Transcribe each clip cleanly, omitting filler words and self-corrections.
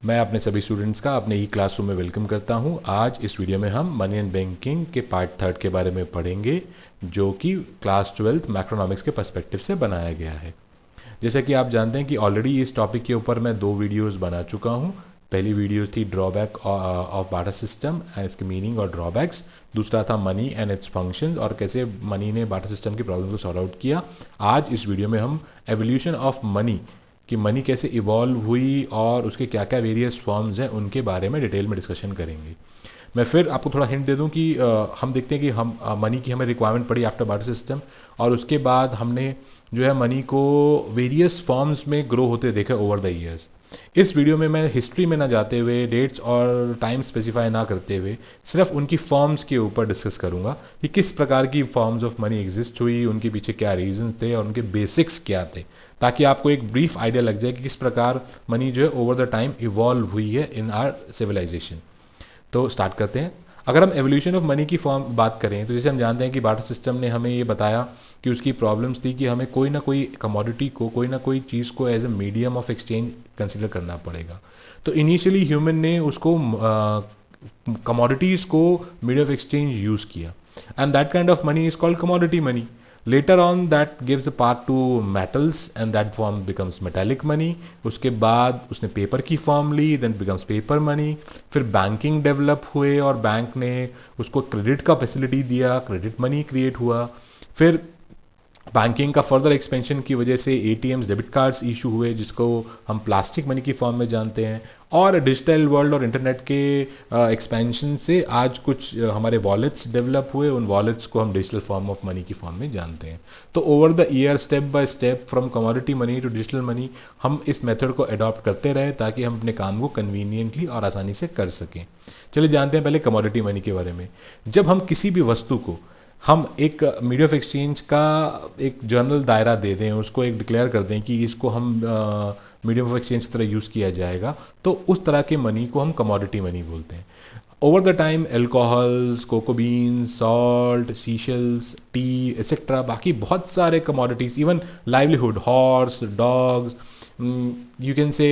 मैं अपने सभी स्टूडेंट्स का अपने ई क्लासरूम में वेलकम करता हूं। आज इस वीडियो में हम मनी एंड बैंकिंग के पार्ट थर्ड के बारे में पढ़ेंगे, जो कि क्लास 12 मैक्रोनॉमिक्स के पर्सपेक्टिव से बनाया गया है। जैसा कि आप जानते हैं कि ऑलरेडी इस टॉपिक के ऊपर मैं 2 वीडियोस बना चुका हूं। पहली वीडियो थी drawback of barter system and इसके मीनिंग और ड्रॉबैक्स। दूसरा था मनी एंड इट्स फंक्शंस और कैसे मनी ने बार्टर सिस्टम की प्रॉब्लम को सॉर्ट आउट किया। आज इस वीडियो में हम एवोल्यूशन ऑफ मनी, कि मनी कैसे इवॉल्व हुई और उसके क्या क्या वेरियस फॉर्म्स हैं, उनके बारे में डिटेल में डिस्कशन करेंगे। मैं फिर आपको थोड़ा हिंट दे दूं कि हम देखते हैं कि हम मनी की हमें रिक्वायरमेंट पड़ी आफ्टर बार्टर सिस्टम, और उसके बाद हमने जो है मनी को वेरियस फॉर्म्स में ग्रो होते देखा ओवर द ईयर्स। इस वीडियो में मैं हिस्ट्री में ना जाते हुए, डेट्स और टाइम स्पेसिफाई ना करते हुए, सिर्फ उनकी फॉर्म्स के ऊपर डिस्कस करूंगा कि किस प्रकार की फॉर्म्स ऑफ मनी एग्जिस्ट हुई, उनके पीछे क्या रीजंस थे और उनके बेसिक्स क्या थे, ताकि आपको एक ब्रीफ आइडिया लग जाए कि किस प्रकार मनी जो है ओवर द टाइम इवॉल्व हुई है इन आर सिविलाइजेशन। तो स्टार्ट करते हैं। अगर हम एवोल्यूशन ऑफ मनी की फॉर्म बात करें तो जैसे हम जानते हैं कि बार्टर सिस्टम ने हमें ये बताया कि उसकी प्रॉब्लम्स थी कि हमें कोई ना कोई कमोडिटी को, कोई ना कोई चीज़ को as a medium of exchange consider करना पड़ेगा। तो इनिशियली ह्यूमन ने उसको कमोडिटीज़ को मीडियम ऑफ एक्सचेंज यूज़ किया, and that kind of money is called commodity money. Later on that gives a part to metals and that form becomes metallic money. उसके बाद उसने पेपर की form ली, then becomes paper money. फिर banking develop हुए और bank ने उसको credit का फैसिलिटी दिया, क्रेडिट मनी क्रिएट हुआ। फिर बैंकिंग का फर्दर एक्सपेंशन की वजह से एटीएम्स, डेबिट कार्ड्स इशू हुए, जिसको हम प्लास्टिक मनी की फॉर्म में जानते हैं। और डिजिटल वर्ल्ड और इंटरनेट के एक्सपेंशन से आज कुछ हमारे वॉलेट्स डेवलप हुए, उन वॉलेट्स को हम डिजिटल फॉर्म ऑफ मनी की फॉर्म में जानते हैं। तो over the year, step by step, from commodity money to digital money, हम इस मेथड को अडॉप्ट करते रहे ताकि हम अपने काम को कन्वीनियंटली और आसानी से कर सकें। चलिए जानते हैं पहले कमोडिटी मनी के बारे में। जब हम किसी भी वस्तु को हम एक मीडियम ऑफ एक्सचेंज का एक जनरल दायरा दे दें, उसको एक डिक्लेयर कर दें कि इसको हम मीडियम ऑफ एक्सचेंज की तरह यूज़ किया जाएगा, तो उस तरह के मनी को हम कमोडिटी मनी बोलते हैं। Over the time alcohols, cocoa beans, salt, seashells, tea etcetera, बाकी बहुत सारे commodities, even livelihood, horse, dogs, you can say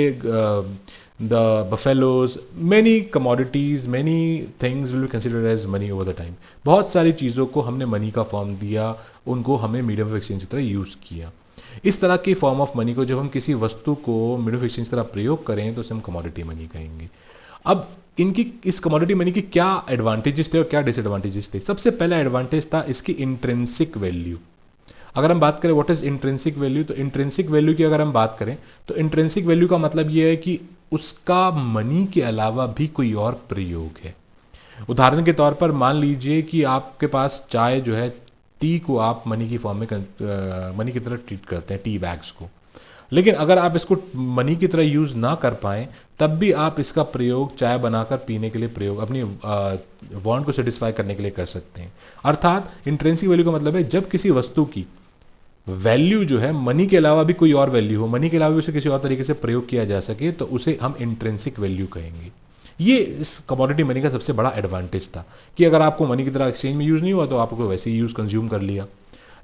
the buffaloes, many commodities, many things will be considered as money over the time. बहुत सारी चीज़ों को हमने money का form दिया, उनको हमने मीडियम ऑफ एक्सचेंज की तरह यूज़ किया। इस तरह की फॉर्म ऑफ मनी को जब हम किसी वस्तु को मीडियम ऑफ एक्सचेंज की तरह प्रयोग करें तो उसे हम कमोडिटी मनी कहेंगे। अब इनकी, इस कमोडिटी मनी के क्या एडवांटेजेस थे और क्या डिसएडवांटेजेस थे। सबसे पहला एडवांटेज था इसकी इंट्रिंसिक वैल्यू। अगर हम बात करें व्हाट इज इंट्रिंसिक वैल्यू, तो इंट्रिंसिक वैल्यू की अगर हम बात करें तो इंट्रिंसिक वैल्यू का मतलब यह है कि उसका मनी के अलावा भी कोई और प्रयोग है। उदाहरण के तौर पर मान लीजिए कि आपके पास चाय जो है, टी को आप मनी की फॉर्म में मनी की तरह ट्रीट करते हैं, टी बैग्स को। लेकिन अगर आप इसको मनी की तरह यूज़ ना कर पाएँ, तब भी आप इसका प्रयोग चाय बनाकर पीने के लिए प्रयोग, अपनी वांट को सेटिस्फाई करने के लिए कर सकते हैं। अर्थात इंट्रिंसिक वैल्यू का मतलब है जब किसी वस्तु की वैल्यू जो है मनी के अलावा भी कोई और वैल्यू हो, मनी के अलावा भी उसे किसी और तरीके से प्रयोग किया जा सके, तो उसे हम इंट्रिंसिक वैल्यू कहेंगे। ये इस कमोडिटी मनी का सबसे बड़ा एडवांटेज था कि अगर आपको मनी की तरह एक्सचेंज में यूज़ नहीं हुआ तो आपको वैसे ही यूज़ कंज्यूम कर लिया।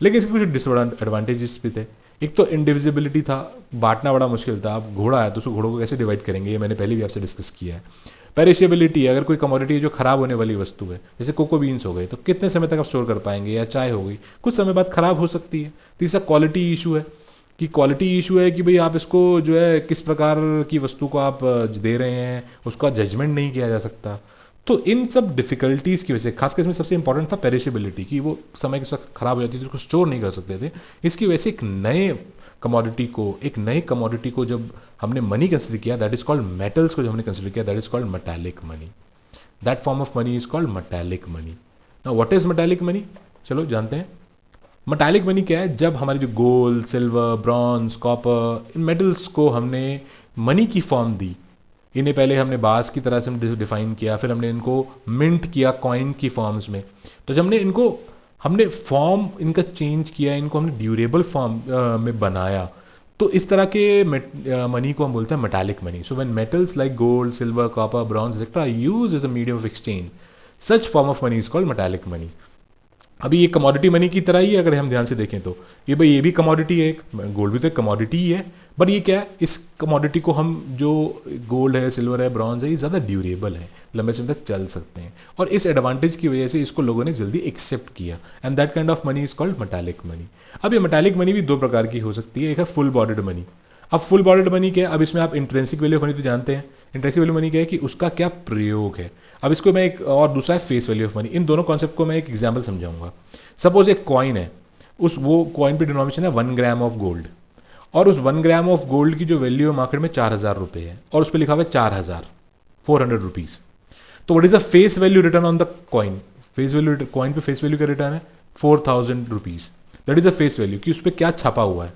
लेकिन इसके कुछ डिसएडवांटेजेस भी थे। एक तो इंडिविजिबिलिटी था, बांटना बड़ा मुश्किल था। अब घोड़ा है तो उसको घोड़ों को कैसे डिवाइड करेंगे, ये मैंने पहले भी आपसे डिस्कस किया है। पेरिशेबिलिटी, अगर कोई कमोडिटी जो खराब होने वाली वस्तु है, जैसे कोको बीन्स हो गए, तो कितने समय तक आप स्टोर कर पाएंगे, या चाय हो गई, कुछ समय बाद खराब हो सकती है। तीसरा क्वालिटी इशू है, कि क्वालिटी इशू है कि भाई आप इसको जो है किस प्रकार की वस्तु को आप दे रहे हैं, उसका जजमेंट नहीं किया जा सकता। तो इन सब डिफिकल्टीज़ की वजह से, खासकर इसमें सबसे इंपॉर्टेंट था पेरिशेबिलिटी, कि वो समय के साथ खराब हो जाती थी, उसको स्टोर नहीं कर सकते थे। इसकी वजह से एक नए कमोडिटी को जब हमने मनी कंसिडर किया, दैट इज कॉल्ड मेटल्स को जब हमने कंसिडर किया, that is called metallic money. That form of money is called metallic money. Now what is metallic money, चलो जानते हैं। मेटालिक मनी क्या है, जब हमारे जो गोल्ड, सिल्वर, ब्रॉन्ज, कॉपर, इन मेटल्स को हमने मनी की फॉर्म दी। इन्हें पहले हमने बास की तरह से डिफाइन किया, फिर हमने इनको मिंट किया कॉइन की फॉर्म्स में। तो जब हमने फॉर्म इनका चेंज किया, इनको हमने ड्यूरेबल फॉर्म में बनाया, तो इस तरह के मनी को हम बोलते हैं metallic money. So when metals like gold, silver, copper, bronze etcetera used as a medium of exchange, such form of money is called metallic money. अभी ये कमोडिटी मनी की तरह ही है, अगर हम ध्यान से देखें तो ये भाई ये भी कमोडिटी है, गोल्ड भी तो एक कमोडिटी ही है, बट ये क्या है, इस कमोडिटी को हम जो गोल्ड है, सिल्वर है, ब्रॉन्ज है, ये ज़्यादा ड्यूरेबल है, लंबे समय तक चल सकते हैं, और इस एडवांटेज की वजह से इसको लोगों ने जल्दी एक्सेप्ट किया, and that kind of money is called metallic money. अब ये मेटालिक मनी भी दो प्रकार की हो सकती है, एक है फुल बॉडीड मनी। अब फुल बॉडीड मनी क्या है, अब इसमें आप इंट्रेंसिक वैल्यू ऑफ मनी तो जानते हैं, इंट्रेंसिक वैल्यू मनी क्या है कि उसका क्या प्रयोग है। अब इसको मैं एक और दूसरा है फेस वैल्यू ऑफ मनी, इन दोनों कॉन्सेप्ट को मैं एक एग्जाम्पल समझाऊंगा। सपोज एक कॉइन है, उस वो कॉइन पे डिनोमिनेशन है 1 ग्राम ऑफ गोल्ड, और उस 1 ग्राम ऑफ गोल्ड की जो वैल्यू है मार्केट में 4,000 रुपये है, और उस पर लिखा हुआ है 4,400 रुपीज। तो what is the face value return on the coin, face value coin पे फेस वैल्यू का रिटर्न है 4,000 rupees, that is the face value कि उस पर क्या छपा हुआ है,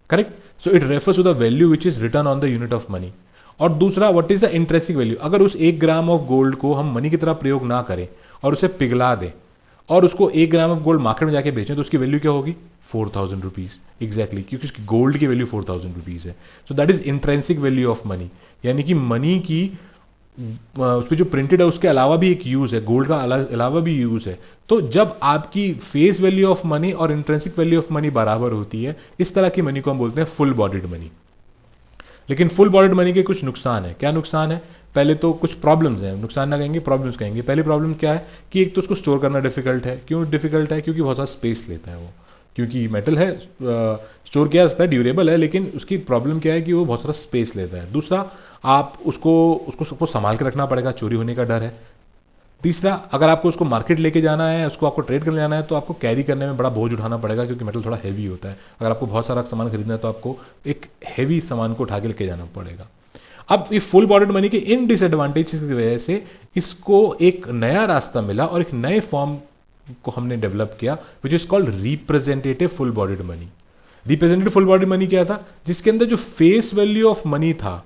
correct. So it refers to the value which is return on the unit of money. और दूसरा what is the intrinsic value, अगर उस 1 ग्राम ऑफ गोल्ड को हम मनी की तरह प्रयोग ना करें और उसे पिघला दें और उसको 1 ग्राम ऑफ गोल्ड मार्केट में जाके बेचें, तो उसकी वैल्यू क्या होगी 4,000 रुपीज, एग्जैक्टली, क्योंकि उसकी गोल्ड की वैल्यू 4,000 रुपीज है। So that is intrinsic value of money, यानी कि मनी की उस पर जो प्रिंटेड है उसके अलावा भी एक यूज है, गोल्ड का अलावा भी यूज है। तो जब आपकी फेस वैल्यू ऑफ मनी और इंट्रेंसिक वैल्यू ऑफ मनी बराबर होती है, इस तरह की मनी को हम बोलते हैं फुल बॉडीड मनी। लेकिन फुल बॉडीड मनी के कुछ नुकसान है। क्या नुकसान है, पहले तो कुछ प्रॉब्लम्स हैं, नुकसान ना कहेंगे प्रॉब्लम्स कहेंगे। पहली प्रॉब्लम क्या है कि एक तो उसको स्टोर करना डिफिकल्ट है। क्यों डिफिकल्ट है, क्योंकि बहुत सारा स्पेस लेता है वो, क्योंकि मेटल है, स्टोर किया जा सकता है, ड्यूरेबल है, लेकिन उसकी प्रॉब्लम क्या है कि वो बहुत सारा स्पेस लेता है। दूसरा, आप उसको उसको सबको संभाल के रखना पड़ेगा, चोरी होने का डर है। तीसरा, अगर आपको उसको मार्केट लेके जाना है, उसको आपको ट्रेड करने जाना है, तो आपको कैरी करने में बड़ा बोझ उठाना पड़ेगा, क्योंकि मेटल थोड़ा हैवी होता है। अगर आपको बहुत सारा सामान खरीदना है तो आपको एक हैवी सामान को उठा के लेके जाना पड़ेगा। अब ये फुल बॉडीड मनी के इन डिसएडवांटेजेस की वजह से इसको एक नया रास्ता मिला और एक नए फॉर्म को हमने डेवलप किया, विच is called representative full bodied money. Representative full bodied money क्या था, जिसके अंदर जो फेस वैल्यू ऑफ मनी था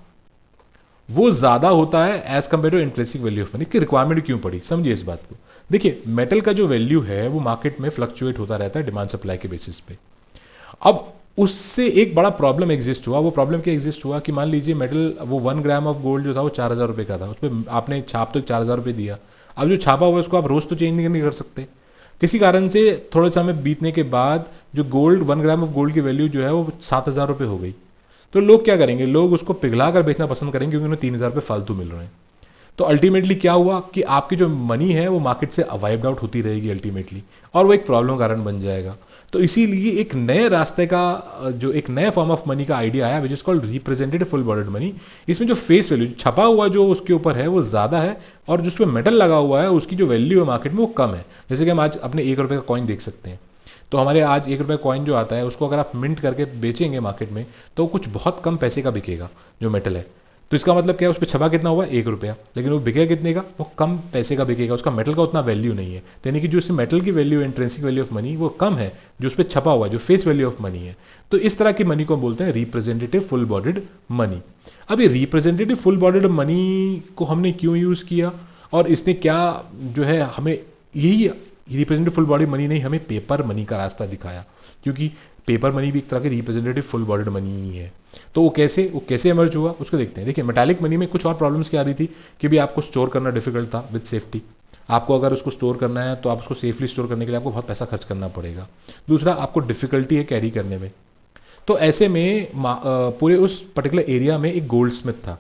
वो ज्यादा होता है as compare to intrinsic value of money. की रिक्वायरमेंट क्यों पड़ी, समझिए इस बात को। देखिए, मेटल का जो वैल्यू है वो मार्केट में फ्लक्चुएट होता रहता है डिमांड सप्लाई के बेसिस पे। अब उससे एक बड़ा प्रॉब्लम एग्जिस्ट हुआ। वो प्रॉब्लम क्या एग्जिस्ट हुआ कि मान लीजिए मेटल, वो 1 ग्राम ऑफ गोल्ड जो था वो 4,000 रुपये का था, उस पर आपने छाप तो 4,000 रुपये दिया। अब जो छापा हुआ है उसको आप रोज तो चेंज नहीं कर सकते। किसी कारण से थोड़े समय बीतने के बाद जो गोल्ड 1 ग्राम ऑफ गोल्ड की वैल्यू जो है वो 7,000 रुपये हो गई। तो लोग क्या करेंगे, लोग उसको पिघला कर बेचना पसंद करेंगे, क्योंकि उन्हें 3,000 रुपये फालतू मिल रहे हैं। तो अल्टीमेटली क्या हुआ कि आपकी जो मनी है वो मार्केट से वाइप्ड आउट होती रहेगी अल्टीमेटली, और वो एक प्रॉब्लम कारण बन जाएगा। तो इसीलिए एक नए रास्ते का, जो एक नए फॉर्म ऑफ मनी का आइडिया आया, विच is called representative full bodied money. इसमें जो फेस वैल्यू छपा हुआ जो उसके ऊपर है वो ज़्यादा है, और जिस पर मेटल लगा हुआ है उसकी जो वैल्यू है मार्केट में वो कम है। जैसे कि हम आज अपने 1 रुपये का कॉइन देख सकते हैं। तो हमारे आज 1 रुपये कॉइन जो आता है उसको अगर आप मिंट करके बेचेंगे मार्केट में, तो कुछ बहुत कम पैसे का बिकेगा जो मेटल है। तो इसका मतलब क्या है, उस पर छपा कितना हुआ 1 रुपया, लेकिन वो बिकेगा कितने का, वो कम पैसे का बिकेगा, उसका मेटल का उतना वैल्यू नहीं है। यानी कि जो इसमें मेटल की वैल्यू है, इंट्रेंसिक वैल्यू ऑफ मनी, वो कम है जो उस पर छपा हुआ है, जो फेस वैल्यू ऑफ मनी है। तो इस तरह की मनी को बोलते हैं रिप्रेजेंटेटिव फुल बॉडीड मनी। अब ये रिप्रेजेंटेटिव फुल बॉडीड मनी को हमने क्यों यूज़ किया, और इसने क्या जो है हमें, यही रिप्रेजेंटेटिव फुल बॉडी मनी नहीं, हमें पेपर मनी का रास्ता दिखाया, क्योंकि पेपर मनी भी एक तरह की रिप्रेजेंटेटिव फुल बॉडीड मनी ही है। तो वो कैसे इमर्ज हुआ उसको देखते हैं। देखिए, मेटालिक मनी में कुछ और प्रॉब्लम्स क्या आ रही थी कि भी आपको स्टोर करना डिफिकल्ट था विद सेफ्टी। आपको अगर उसको स्टोर करना है तो आप उसको सेफली स्टोर करने के लिए आपको बहुत पैसा खर्च करना पड़ेगा। दूसरा, आपको डिफिकल्टी है कैरी करने में। तो ऐसे में पूरे उस पर्टिकुलर एरिया में एक गोल्ड स्मिथ था,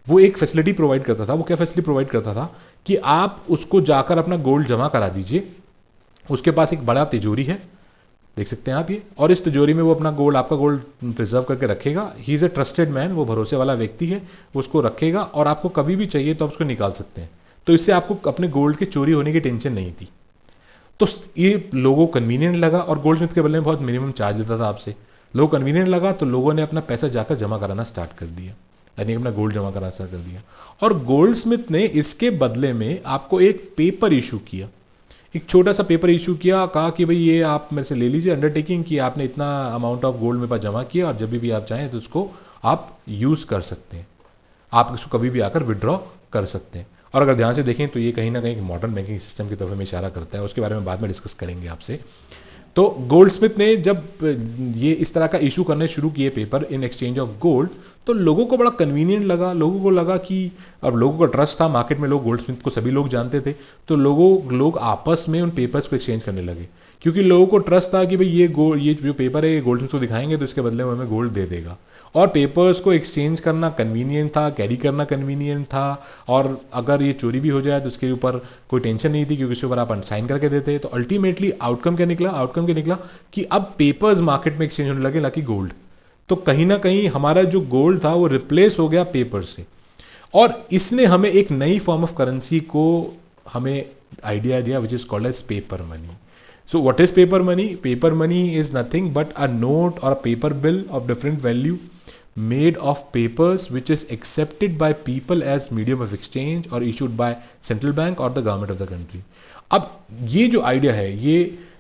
वो एक फैसिलिटी प्रोवाइड करता था। वो क्या फैसिलिटी प्रोवाइड करता था कि आप उसको जाकर अपना गोल्ड जमा करा दीजिए, उसके पास एक बड़ा तिजोरी है, देख सकते हैं आप ये, और इस तिजोरी में वो अपना गोल्ड, आपका गोल्ड प्रिजर्व करके रखेगा। He is a trusted man, वो भरोसे वाला व्यक्ति है, वो उसको रखेगा, और आपको कभी भी चाहिए तो आप उसको निकाल सकते हैं। तो इससे आपको अपने गोल्ड के चोरी होने की टेंशन नहीं थी। तो ये लोगों को कन्वीनियंट लगा, और गोल्ड स्मिथ के बदले में बहुत मिनिमम चार्ज लेता था आपसे। लोगों को कन्वीनियंट लगा तो लोगों ने अपना पैसा जाकर जमा कराना स्टार्ट कर दिया, यानी अपना गोल्ड जमा कराना स्टार्ट कर दिया। और गोल्ड स्मिथ ने इसके बदले में आपको एक पेपर इशू किया, एक छोटा सा पेपर इशू किया, कहा कि भाई ये आप मेरे से ले लीजिए अंडरटेकिंग कि आपने इतना अमाउंट ऑफ गोल्ड मेरे पास जमा किया, और जब भी आप चाहें तो उसको आप यूज़ कर सकते हैं, आप इसको कभी भी आकर विड्रॉ कर सकते हैं। और अगर ध्यान से देखें तो ये कहीं ना कहीं मॉडर्न बैंकिंग सिस्टम की तरफ में इशारा करता है, उसके बारे में बाद में डिस्कस करेंगे आपसे। तो गोल्डस्मिथ ने जब ये इस तरह का इशू करने शुरू किए paper in exchange of gold, तो लोगों को बड़ा कन्वीनियंट लगा, लोगों को लगा कि अब लोगों का ट्रस्ट था मार्केट में, लोग गोल्डस्मिथ को सभी लोग जानते थे, तो लोग आपस में उन पेपर्स को एक्सचेंज करने लगे, क्योंकि लोगों को ट्रस्ट था कि भाई ये जो पेपर है ये गोल्डस्मिथ को दिखाएंगे तो इसके बदले में हमें गोल्ड दे देगा। और पेपर्स को एक्सचेंज करना कन्वीनियंट था, कैरी करना कन्वीनियंट था, और अगर ये चोरी भी हो जाए तो उसके ऊपर कोई टेंशन नहीं थी, क्योंकि उसके ऊपर आप साइन करके देते। तो अल्टीमेटली आउटकम क्या निकला? आउटकम क्या निकला कि अब पेपर्स मार्केट में एक्सचेंज होने लगे, ना कि गोल्ड। तो कहीं ना कहीं हमारा जो गोल्ड था वो रिप्लेस हो गया पेपर से, और इसने हमें एक नई फॉर्म ऑफ करेंसी को हमें आइडिया दिया, which is called as paper money. So what is paper money? Paper money is nothing but a note or a paper bill of different value made of papers which is accepted by people as medium of exchange or issued by central bank or the government of the country. अब ये जो idea है ये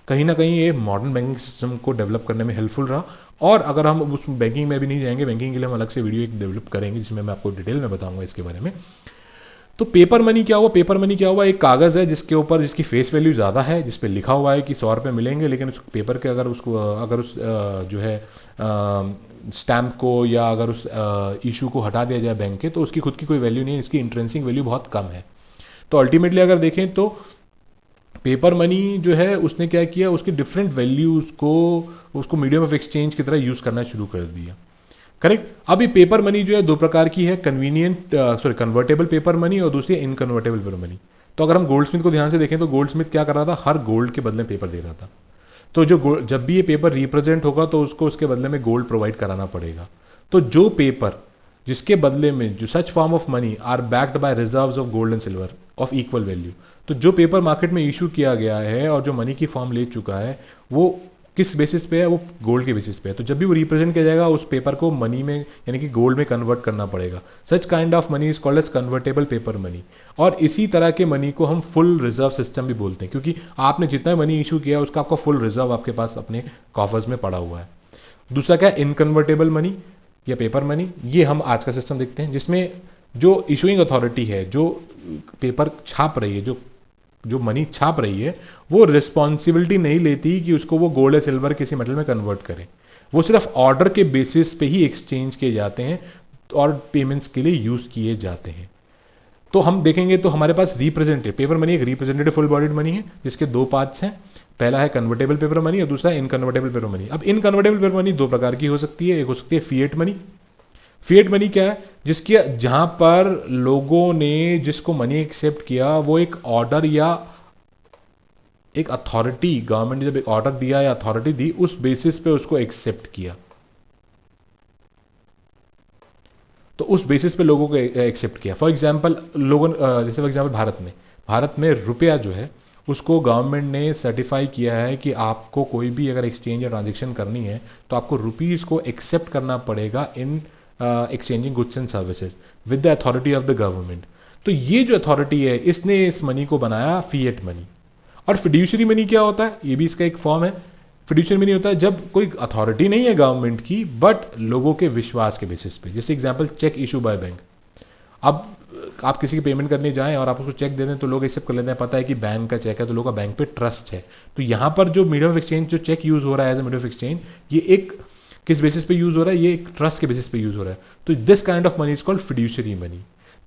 कहीं ना कहीं ये modern banking system को डेवलप करने में हेल्पफुल रहा। और अगर हम उस बैंकिंग में भी नहीं जाएंगे, बैंकिंग के लिए हम अलग से वीडियो एक डेवलप करेंगे जिसमें मैं आपको डिटेल में बताऊंगा इसके बारे में। तो पेपर मनी क्या हुआ? पेपर मनी क्या हुआ? एक कागज़ है जिसके ऊपर जिसकी फेस वैल्यू ज़्यादा है, जिस पे लिखा हुआ है कि 100 रुपये मिलेंगे, लेकिन उस पेपर के अगर उस जो है स्टैम्प को या अगर उस इशू को हटा दिया जाए बैंक के, तो उसकी खुद की कोई वैल्यू नहीं है, इसकी इंट्रेंसिक वैल्यू बहुत कम है। तो अल्टीमेटली अगर देखें तो पेपर मनी जो है उसने क्या किया, उसकी डिफरेंट वैल्यूज़ को उसको मीडियम ऑफ एक्सचेंज की तरह यूज़ करना शुरू कर दिया। करेक्ट। अभी पेपर मनी जो है दो प्रकार की है, कन्वर्टेबल पेपर मनी और दूसरी है इनकन्वर्टेबल पेपर मनी। तो अगर हम गोल्डस्मिथ को ध्यान से देखें तो गोल्डस्मिथ क्या कर रहा था, हर गोल्ड के बदले पेपर दे रहा था। तो जब भी ये पेपर रिप्रेजेंट होगा तो उसको उसके बदले में गोल्ड प्रोवाइड कराना पड़ेगा। तो जो पेपर जिसके बदले में जो such form of money are backed by reserves of gold and silver of equal value, तो जो पेपर मार्केट में इशू किया गया है और जो मनी की फॉर्म ले चुका है वो किस बेसिस पे है? वो गोल्ड के बेसिस पे है। तो जब भी वो रिप्रेजेंट किया जाएगा उस पेपर को मनी में यानी कि गोल्ड में कन्वर्ट करना पड़ेगा। Such kind of money is called as convertible paper money. और इसी तरह के मनी को हम फुल रिजर्व सिस्टम भी बोलते हैं, क्योंकि आपने जितना मनी इशू किया उसका आपका फुल रिजर्व आपके पास अपने कॉफर्स में पड़ा हुआ है। दूसरा क्या है? इनकन्वर्टेबल मनी या पेपर मनी। ये हम आज का सिस्टम देखते हैं जिसमें जो इशूइंग अथॉरिटी है, जो पेपर छाप रही है, जो मनी छाप रही है, वो रिस्पॉन्सिबिलिटी नहीं लेती कि उसको वो गोल्ड या सिल्वर किसी मेटल में कन्वर्ट करे। वो सिर्फ ऑर्डर के बेसिस पे ही एक्सचेंज किए जाते हैं और पेमेंट्स के लिए यूज किए जाते हैं। तो हम देखेंगे तो हमारे पास रिप्रेजेंटेटिव पेपर मनी एक रिप्रेजेंटेटिव फुल बॉडीड मनी है जिसके दो पार्ट्स हैं। पहला है कन्वर्टेबल पेपर मनी और दूसरा इनकन्वर्टेबल पेपर मनी। अब इनकन्वर्टेबल पेपर मनी दो प्रकार की हो सकती है। एक हो सकती है फिएट मनी। फिएट मनी क्या है? जिसके जहां पर लोगों ने जिसको मनी एक्सेप्ट किया वो एक ऑर्डर या एक अथॉरिटी, गवर्नमेंट ने जब एक ऑर्डर दिया या अथॉरिटी दी उस बेसिस पे उसको एक्सेप्ट किया, तो उस बेसिस पे लोगों को एक्सेप्ट किया। फॉर एग्जांपल जैसे फॉर एग्जांपल भारत में रुपया जो है उसको गवर्नमेंट ने सर्टिफाई किया है कि आपको कोई भी अगर एक्सचेंज या ट्रांजेक्शन करनी है तो आपको रुपीज को एक्सेप्ट करना पड़ेगा in exchanging goods and services with the authority of the government. तो ये जो अथॉरिटी है इसने इस मनी को बनाया फिएट मनी। और फिड्यूशरी मनी क्या होता है? ये भी इसका एक फॉर्म है। फिड्यूशरी मनी होता है जब कोई अथॉरिटी नहीं है गवर्नमेंट की बट लोगों के विश्वास के बेसिस पे। जैसे example cheque issue by bank. अब आप किसी की पेमेंट करने जाएं और आप उसको चेक दे दें तो लोग एक्सेप्ट कर लेते हैं, पता है कि बैंक का चेक है तो लोगों का बैंक पे ट्रस्ट है। तो यहां पर जो मीडियम ऑफ एक्सचेंज जो चेक यूज हो रहा है as a medium of exchange, ये एक किस बेसिस पे यूज हो रहा है? ये एक ट्रस्ट के बेसिस पे यूज हो रहा है। तो this kind of money is called fiduciary money.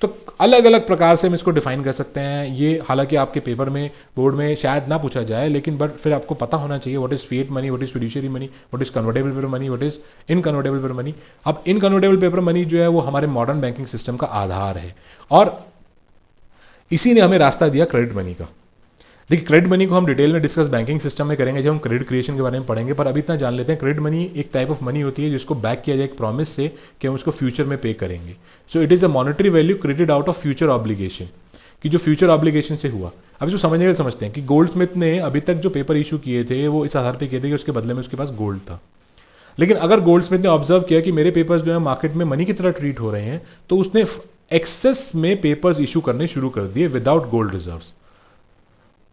तो अलग अलग प्रकार से हम इसको डिफाइन कर सकते हैं। ये हालांकि आपके पेपर में बोर्ड में शायद ना पूछा जाए, लेकिन बट फिर आपको पता होना चाहिए what is fiat money, what is fiduciary money, what is convertible paper money, what is inconvertible paper money. अब इनकन्वर्टेबल पेपर मनी जो है वो हमारे मॉडर्न बैंकिंग सिस्टम का आधार है और इसी ने हमें रास्ता दिया क्रेडिट मनी का। देखिए क्रेडिट मनी को हम डिटेल में डिस्कस बैंकिंग सिस्टम में करेंगे जब हम क्रेडिट क्रिएशन के बारे में पढ़ेंगे, पर अभी इतना जान लेते हैं क्रेडिट मनी एक टाइप ऑफ मनी होती है जिसको बैक किया जाए एक प्रॉमिस से कि हम उसको फ्यूचर में पे करेंगे। So it is a monetary value credit out of future obligation, कि जो फ्यूचर ऑब्लिगेशन से हुआ। अब इसको समझने के समझते हैं कि गोल्डस्मिथ ने अभी तक जो पेपर इशू किए थे वो इस आधार पर किए थे कि उसके बदले में उसके पास गोल्ड था। लेकिन अगर गोल्डस्मिथ ने ऑब्जर्व किया कि मेरे पेपर्स जो है मार्केट में मनी की तरह ट्रीट हो रहे हैं, तो उसने एक्सेस में पेपर्स इशू करने शुरू कर दिए विदाउट गोल्ड रिजर्व्स।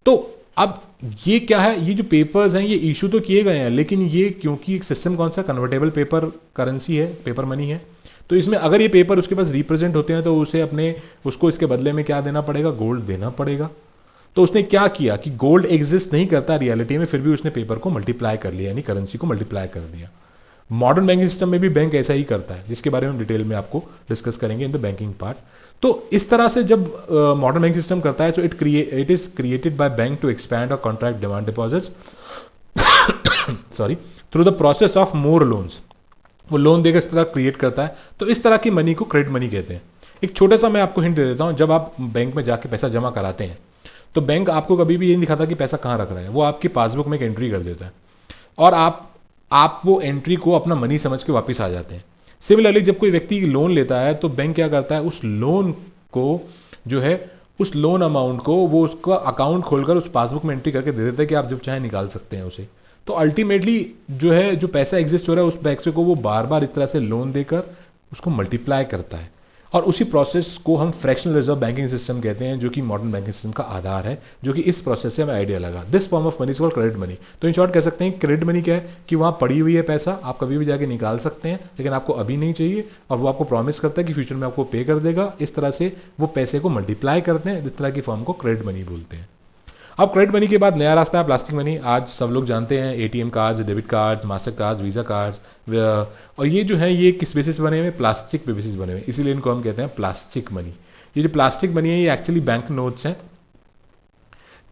तो अब ये क्या है? ये जो पेपर्स हैं ये इशू तो किए गए हैं, लेकिन ये क्योंकि सिस्टम कौन सा कन्वर्टेबल पेपर करेंसी है, पेपर मनी है, तो इसमें अगर ये पेपर उसके पास रिप्रेजेंट होते हैं तो उसे उसको इसके बदले में क्या देना पड़ेगा? गोल्ड देना पड़ेगा। तो उसने क्या किया कि गोल्ड एग्जिस्ट नहीं करता रियलिटी में, फिर भी उसने पेपर को मल्टीप्लाई कर लिया, यानी करेंसी को मल्टीप्लाई कर दिया। मॉडर्न बैंकिंग सिस्टम में भी बैंक ऐसा ही करता है, जिसके बारे में डिटेल में आपको डिस्कस करेंगे इन द बैंकिंग पार्ट। तो इस तरह से जब मॉडर्न बैंकिंग सिस्टम करता है, तो it is created by bank to expand और contract demand deposits sorry through the process of more loans. वो लोन देकर इस तरह क्रिएट करता है। तो इस तरह की मनी को क्रेडिट मनी कहते हैं। एक छोटा सा मैं आपको हिंट दे देता हूं, जब आप बैंक में जाके पैसा जमा कराते हैं तो बैंक आपको कभी भी ये नहीं दिखाता कि पैसा कहाँ रख रहा है, वो आपकी पासबुक में एक एंट्री कर देता है और आप वो एंट्री को अपना मनी समझ के वापस आ जाते हैं। सिमिलरली जब कोई व्यक्ति लोन लेता है तो बैंक क्या करता है, उस लोन को जो है उस लोन अमाउंट को वो उसका अकाउंट खोलकर उस पासबुक में एंट्री करके दे देता है कि आप जब चाहे निकाल सकते हैं उसे। तो अल्टीमेटली जो है जो पैसा एग्जिस्ट हो रहा है उस पैसे को वो बार बार इस तरह से लोन देकर उसको मल्टीप्लाई करता है, और उसी प्रोसेस को हम फ्रैक्शनल रिजर्व बैंकिंग सिस्टम कहते हैं, जो कि मॉडर्न बैंकिंग सिस्टम का आधार है, जो कि इस प्रोसेस से हमें आइडिया लगा। This form of money is called credit money. तो इन शॉर्ट कह सकते हैं क्रेडिट मनी क्या है कि वहाँ पड़ी हुई है पैसा, आप कभी भी जाके निकाल सकते हैं, लेकिन आपको अभी नहीं चाहिए, और वो आपको प्रॉमिस करता है कि फ्यूचर में आपको पे कर देगा। इस तरह से वो पैसे को मल्टीप्लाई करते हैं, इस तरह की फॉर्म को क्रेडिट मनी बोलते हैं। अब क्रेडिट मनी के बाद नया रास्ता है प्लास्टिक मनी। आज सब लोग जानते हैं ATM cards, debit cards, master cards, visa cards, और ये जो है ये किस बेसिस पे बने हुए, प्लास्टिक पे बेसिस बने हुए, इसीलिए इनको हम कहते हैं प्लास्टिक मनी। ये जो प्लास्टिक मनी है ये एक्चुअली बैंक नोट्स हैं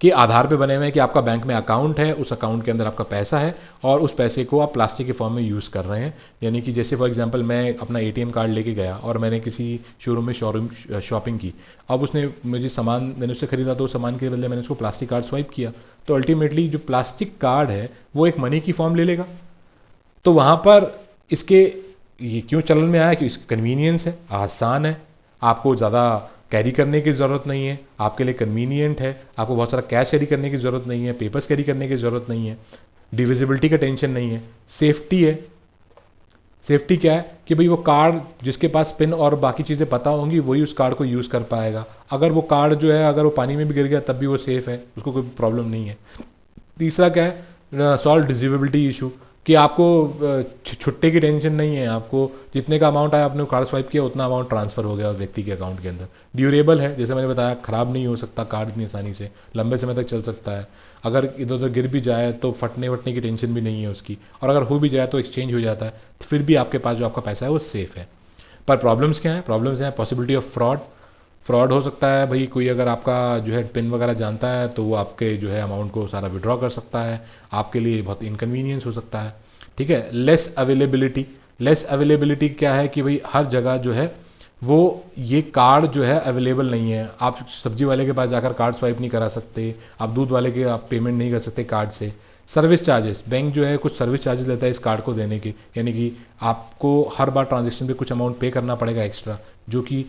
के आधार पे बने हुए हैं कि आपका बैंक में अकाउंट है, उस अकाउंट के अंदर आपका पैसा है और उस पैसे को आप प्लास्टिक के फॉर्म में यूज़ कर रहे हैं। यानी कि जैसे फॉर एग्जांपल मैं अपना एटीएम कार्ड लेके गया और मैंने किसी शोरूम में शॉपिंग की, अब उसने मुझे सामान मैंने उससे खरीदा तो सामान के बदले मैंने उसको प्लास्टिक कार्ड स्वाइप किया, तो अल्टीमेटली जो प्लास्टिक कार्ड है वो एक मनी की फॉर्म ले लेगा। तो वहाँ पर इसके ये क्यों चलन में आया कि इसकी कन्वीनियंस है, आसान है, आपको ज़्यादा कैरी करने की ज़रूरत नहीं है, आपके लिए कन्वीनियंट है, आपको बहुत सारा कैश कैरी करने की ज़रूरत नहीं है, पेपर्स कैरी करने की ज़रूरत नहीं है, डिविजिबिलिटी का टेंशन नहीं है, सेफ्टी है। सेफ्टी क्या है कि भाई वो कार्ड जिसके पास पिन और बाकी चीज़ें पता होंगी वही उस कार्ड को यूज़ कर पाएगा। अगर वो कार्ड जो है अगर वो पानी में भी गिर गया तब भी वो सेफ़ है, उसको कोई प्रॉब्लम नहीं है। तीसरा क्या है, सॉल्व डिजिबिलिटी इशू, कि आपको छुट्टे की टेंशन नहीं है, आपको जितने का अमाउंट आया आपने कार्ड स्वाइप किया उतना अमाउंट ट्रांसफर हो गया व्यक्ति के अकाउंट के अंदर। ड्यूरेबल है, जैसे मैंने बताया ख़राब नहीं हो सकता कार्ड इतनी आसानी से, लंबे समय तक चल सकता है। अगर इधर उधर गिर भी जाए तो फटने वटने की टेंशन भी नहीं है उसकी, और अगर हो भी जाए तो एक्सचेंज हो जाता है, तो फिर भी आपके पास जो आपका पैसा है वो सेफ़ है। पर प्रॉब्लम्स क्या हैं, प्रॉब्लम्स हैं पॉसिबिलिटी ऑफ फ्रॉड हो सकता है। भाई कोई अगर आपका जो है पिन वगैरह जानता है तो वो आपके जो है अमाउंट को सारा विड्रॉ कर सकता है, आपके लिए बहुत इनकन्वीनियंस हो सकता है। ठीक है। लेस अवेलेबिलिटी क्या है कि भाई हर जगह जो है वो ये कार्ड जो है अवेलेबल नहीं है। आप सब्जी वाले के पास जाकर कार्ड स्वाइप नहीं करा सकते, आप दूध वाले के आप पेमेंट नहीं कर सकते कार्ड से। सर्विस चार्जेस, बैंक जो है कुछ सर्विस चार्जेस लेता है इस कार्ड को देने के, यानी कि आपको हर बार ट्रांजेक्शन पे कुछ अमाउंट पे करना पड़ेगा एक्स्ट्रा, जो कि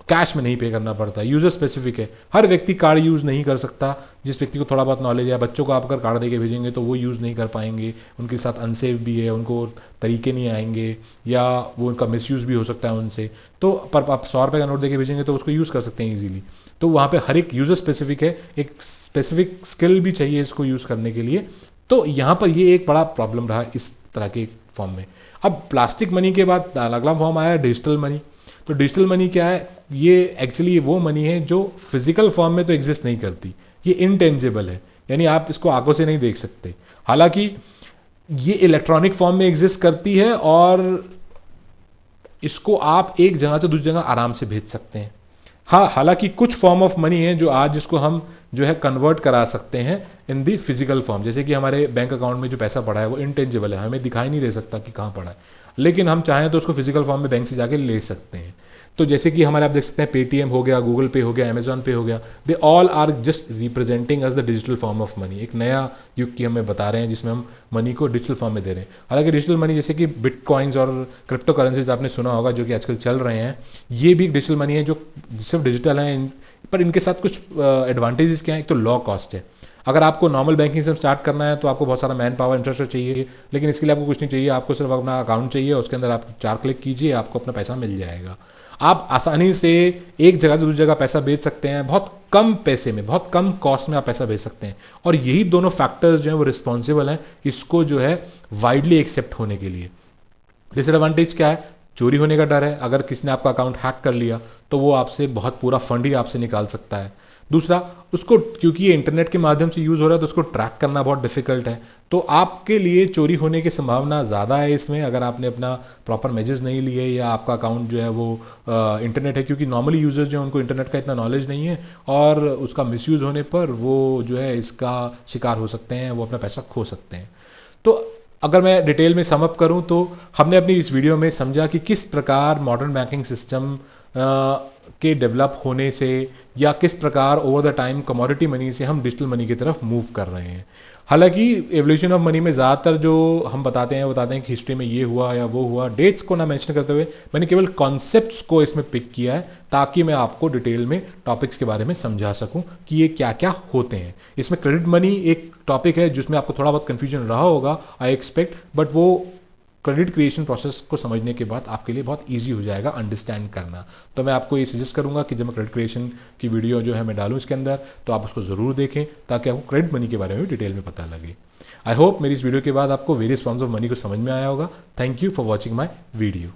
कैश में नहीं पे करना पड़ता। यूज़र स्पेसिफिक है, हर व्यक्ति कार्ड यूज़ नहीं कर सकता। जिस व्यक्ति को थोड़ा बहुत नॉलेज है, बच्चों को आप अगर कार्ड देके भेजेंगे तो वो यूज़ नहीं कर पाएंगे, उनके साथ अनसेफ भी है, उनको तरीके नहीं आएंगे या वो उनका मिसयूज़ भी हो सकता है उनसे। तो पर आप 100 रुपये का नोट देके भेजेंगे तो उसको यूज़ कर सकते हैं ईजिली। तो वहाँ पे हर एक यूज़र स्पेसिफिक है, एक स्पेसिफिक स्किल भी चाहिए इसको यूज़ करने के लिए। तो यहाँ पर ये एक बड़ा प्रॉब्लम रहा इस तरह के फॉर्म में। अब प्लास्टिक मनी के बाद अगला फॉर्म आया डिजिटल मनी। तो डिजिटल मनी क्या है, ये एक्चुअली वो मनी है जो फिजिकल फॉर्म में तो एग्जिस्ट नहीं करती, ये इनटेंजिबल है, यानी आप इसको आंखों से नहीं देख सकते। हालांकि ये इलेक्ट्रॉनिक फॉर्म में एग्जिस्ट करती है और इसको आप एक जगह से दूसरी जगह आराम से भेज सकते हैं। हाँ, हालांकि कुछ फॉर्म ऑफ मनी है जो आज जिसको हम जो है कन्वर्ट करा सकते हैं इन दी फिजिकल फॉर्म। जैसे कि हमारे बैंक अकाउंट में जो पैसा पड़ा है वो इनटेंजिबल है, हमें दिखाई नहीं दे सकता कि कहाँ पड़ा है, लेकिन हम चाहें तो उसको फिजिकल फॉर्म में बैंक से जाके ले सकते हैं। तो जैसे कि हमारे आप देख सकते हैं पेटीएम हो गया, गूगल पे हो गया, अमेजॉन पे हो गया, they all are just representing as the digital form of money. एक नया युग की हमें बता रहे हैं जिसमें हम मनी को डिजिटल फॉर्म में दे रहे हैं। हालांकि डिजिटल मनी जैसे कि बिटकॉइंस और क्रिप्टो करेंसीज आपने सुना होगा जो कि आजकल चल रहे हैं, ये भी डिजिटल मनी है जो सिर्फ डिजिटल है, पर इनके साथ कुछ एडवांटेजेस क्या है। एक तो लो कॉस्ट है, अगर आपको नॉर्मल बैंकिंग से स्टार्ट करना है तो आपको बहुत सारा मैन पावर इंफ्रास्ट्रक्चर चाहिए, लेकिन इसके लिए आपको कुछ नहीं चाहिए, आपको सिर्फ अपना अकाउंट चाहिए, उसके अंदर आप 4 क्लिक कीजिए, आपको अपना पैसा मिल जाएगा। आप आसानी से एक जगह से दूसरी जगह पैसा भेज सकते हैं, बहुत कम पैसे में, बहुत कम कॉस्ट में आप पैसा भेज सकते हैं। और यही दोनों फैक्टर्स जो है वो रिस्पॉन्सिबल हैं इसको जो है वाइडली एक्सेप्ट होने के लिए। डिसएडवांटेज क्या है, चोरी होने का डर है, अगर किसी ने आपका अकाउंट हैक कर लिया तो वो आपसे बहुत पूरा फंड ही आपसे निकाल सकता है। दूसरा, उसको क्योंकि ये इंटरनेट के माध्यम से यूज़ हो रहा है तो उसको ट्रैक करना बहुत डिफिकल्ट है, तो आपके लिए चोरी होने की संभावना ज़्यादा है इसमें, अगर आपने अपना प्रॉपर मेजर्स नहीं लिए या आपका अकाउंट जो है वो इंटरनेट है, क्योंकि नॉर्मली यूजर्स जो हैं उनको इंटरनेट का इतना नॉलेज नहीं है और उसका मिसयूज़ होने पर वो जो है इसका शिकार हो सकते हैं, वो अपना पैसा खो सकते हैं। तो अगर मैं डिटेल में सम अप करूं तो हमने अपनी इस वीडियो में समझा कि किस प्रकार मॉडर्न बैंकिंग सिस्टम के डेवलप होने से या किस प्रकार over the time commodity money से हम डिजिटल मनी की तरफ मूव कर रहे हैं। हालांकि एवोल्यूशन ऑफ मनी में ज़्यादातर जो हम बताते हैं कि हिस्ट्री में ये हुआ या वो हुआ, डेट्स को ना मेंशन करते हुए मैंने केवल कॉन्सेप्ट्स को इसमें पिक किया है ताकि मैं आपको डिटेल में टॉपिक्स के बारे में समझा सकूं कि ये क्या क्या होते हैं। इसमें क्रेडिट मनी एक टॉपिक है जिसमें आपको थोड़ा बहुत कन्फ्यूजन रहा होगा आई एक्सपेक्ट, बट वो क्रेडिट क्रिएशन प्रोसेस को समझने के बाद आपके लिए बहुत इजी हो जाएगा अंडरस्टैंड करना। तो मैं आपको ये सजेस्ट करूंगा कि जब मैं क्रेडिट क्रिएशन की वीडियो जो है मैं डालूं इसके अंदर, तो आप उसको ज़रूर देखें ताकि आपको क्रेडिट मनी के बारे में भी डिटेल में पता लगे। आई होप मेरी इस वीडियो के बाद आपको वेरियस फॉर्म्स ऑफ मनी को समझ में आया होगा। Thank you for watching my video.